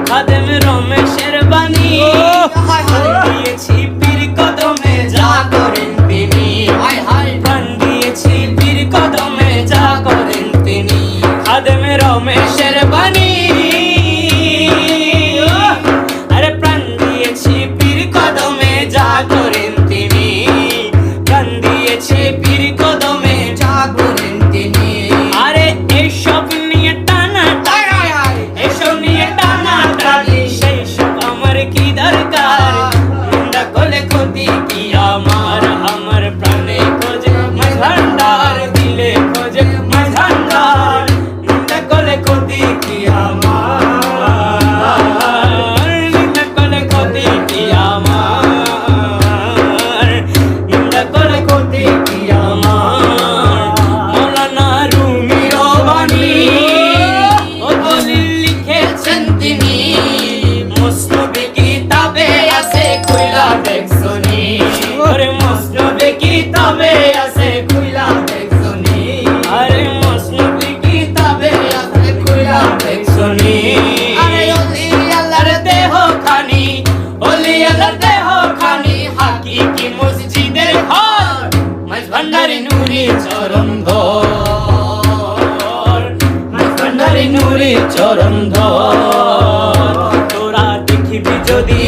খাদেম রমেশের বাণী দিয়েছি পীর কদমে যা করেন তিনি প্রাণ দিয়েছি পীর কদমে যা করেন তিনি খাদেম রমেশের বাণী আরে প্রাণ দিয়েছি পীর কদমে যা করেন তিনি প্রাণ দিয়েছি পীর কদমে যা করেন তিনি আরে এইসব নিয়ে টানা এসব নিয়ে টানা টানি সেই সব আমার কি দরকার নিন্দা করলে ক্ষতি কি আমার আমার প্রাণে খোঁজে ভান্ডার দিলে খোঁজে ভান্ডার নিন্দা করলে ক্ষতি কি আমার নিন্দা করলে ক্ষতি কি আমার নিন্দা করলে ক্ষতি কি আমার মৌলানা রুমির বাণী ও দলিল লিখেছেন তিনি মুসনবী কিতাবে আছে খুইলা দেখছনি আরে মুসনবী কিতাবে আছে খুইলা দেখছনি আরে মুসনবী কিতাবে আছে খুইলা দেখছনি আরে ওলি আল্লাহর দেহ খানি ওলি আল্লাহর দেহ খানি হাকিকি মসজিদের ঘর মাঝ ভান্ডারি নুরি চরণ ধর মাঝ ভান্ডারি নুরি চরণ ধর তোরা দেখিবি যদি